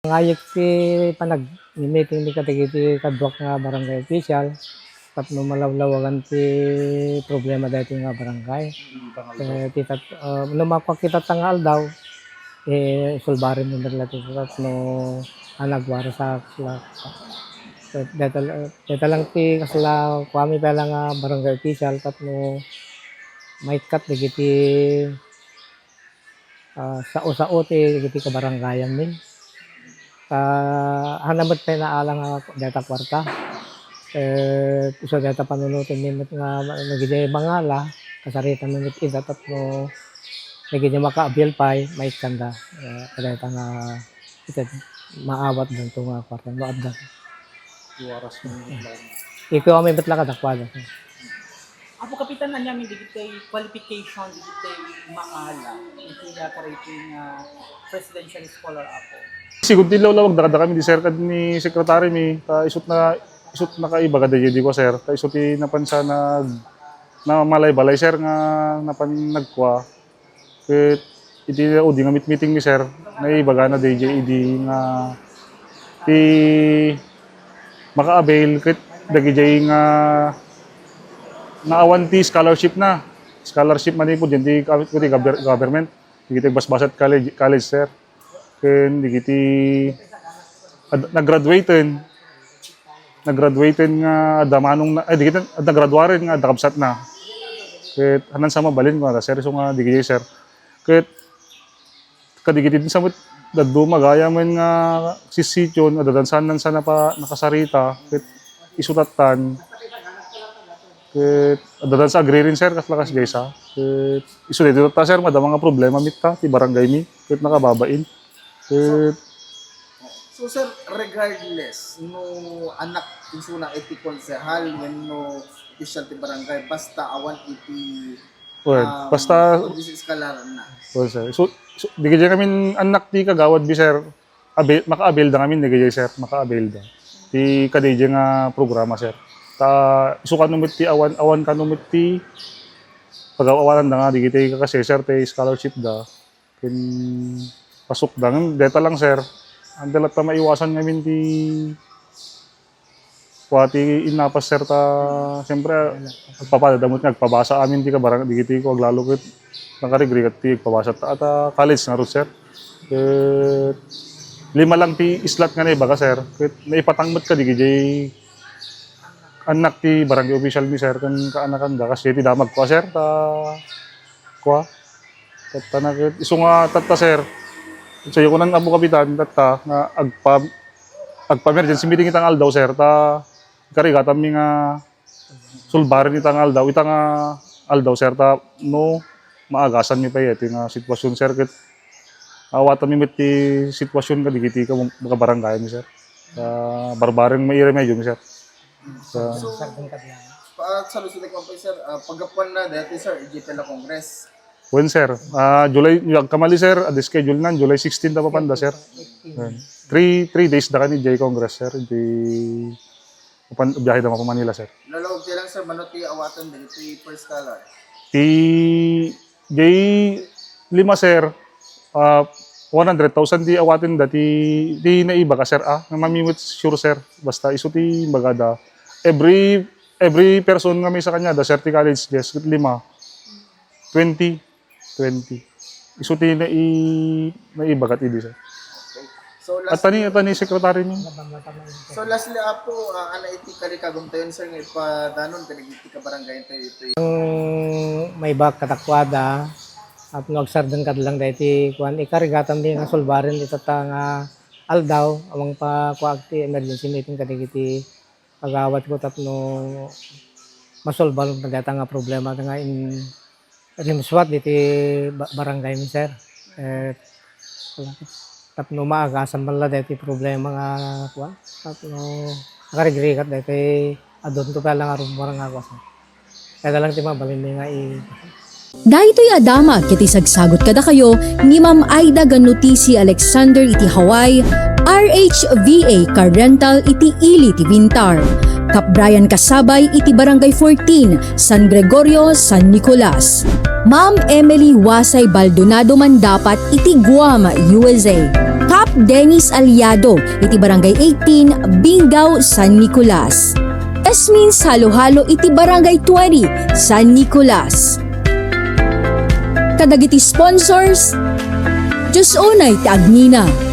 Ngayek ti panag-meeting ni kadagiti kadwak nga barangay official tapno malawlawagan ti problema dati nga barangay. Lumakwa kita tangal daw sulbarin mo nila ti tapno nagwara sa kasla. Deta lang ti kasla kwami pala nga barangay official tapno may kat digiti sao-sao ti digiti kabarangayan min. Hanamot tayo na alang data kwarta. Iso data panunutin minit nga nagiging mangala, kasarita minit isa tapno nagiging makaabil pa'y may kanda. Data nga ito, maawat doon ito nga kwarta. Maawat doon. Iwaras mo yung lang. Ikaw kami ba't lang kadakwala? Apo kapitan na niya, hindi kita qualification, hindi kita maala. Hindi na karating presidential scholar ako. Sigud di lawlawag dakada kami di sir kad ni sekretary mi isut na kaiba kada di ko sir ta isut ti napansa na malay balay sir nga napan nagkwa ket iti udi nga meeting mi sir naibaga na DJ nga ti maka-avail ket dagiti nga naawan ti scholarship man po din di government digiti basbasat college sir. Ken digiti naggraduaten nga damanong digiti nagraduaren nga dakabsat na. Ket hanan sama balin ko sir so nga digiti sir. Ket kadigiti din samot daddo magaya men nga sisityon adadansanan sana pa nakasarita ket isutatan. Ket adadan sa agri rin sir kaslakas gaysa. Ket isu dito ta sir madama nga problema mitta ti barangay mi ket nakababain. So sir, regardless no anak insuna iti konsehal wenno official ti barangay basta awan iti basta iskalaran na. well, sir. So digay kami anak ti kagawad bi sir. Maka-avail da kami digay sir, maka-avail da. Ti kadije nga programa sir. Ta isukan numit ti awan kanumit ti pag-awalan da nga digiti kakase sir ti scholarship da. Ken pasok dangan data lang sir ang dalat ta maiwasan ngamin ti kuati inapas sir ta siyempre pagpapadamot nga agpabasa amin ti kabarang digiti ko aglalo ket nakarigri ket ti agpabasa ta at college nga ro sir ket lima lang ti islat nga naibaga sir ket naipatangmet ka digiti anak ti barangay official ni sir ken kaanakan da kasi ti damag ko sir ta kwa tatanakit isu nga tatta sir. So yung unang abo kapitan tata nga agpa-emergency meeting itang aldaw sir ta kariga mi nga sulbarin itang aldaw itang aldaw sir ta no maagasan mi payet nga sitwasyon sir ket awatan mi met ti sitwasyon kadigiti ka mga barangay mi sir. Barbareng mairemedyo mi sir. So salusudik mo po sir, pagapuan na dati sir, ijita na Congress. When sir, July kamali sir, schedule nan July 16 ta papanda sir. 3 days da kani J Congress sir. Di biyahe da pa Manila sir. Lalawag ti lang sir manot ti awatan dito first scholar. Ti J 5 sir, 100,000 di awatin da ti naiba ka sir nga mamimit sure sir. Basta isu ti bagada. Every person nga may sa kanya da sir ti college yes 5 20. Isu ti naibagat idi sir. So At last tani sekretary ni. So lastly apo ana iti kalikagom tayon sir nga ipadanon kadagiti ka barangay ito. May bak katakwada at nagsardan ka lang dahiti kuan ikarigatan din nga sulbarin ito ta nga aldaw amang pa kuagti emergency meeting kadigiti pagawat ko tapno masolbal na data nga problema nga in rimswat diti barangay mi sir. Tapno maagasan man la dati problema nga kuan tapno nakarigrigat dati adon to pala nga rumor nga kuan. Kaya lang ti mabalin mi nga Dahito'y adama kiti sagsagot kada kayo ni Ma'am Aida ganuti si Alexander iti Hawaii, RHVA car rental iti Ili ti Vintar, Cap Brian Kasabay iti Barangay 14, San Gregorio, San Nicolas. Ma'am Emily Wasay Baldonado Mandapat iti Guam, USA. Cap Dennis Aliado, iti Barangay 18, Bingaw, San Nicolas. Esmin Halo-Halo, iti Barangay 20, San Nicolas. Kadagiti sponsors, Diyos unay ti Agnina.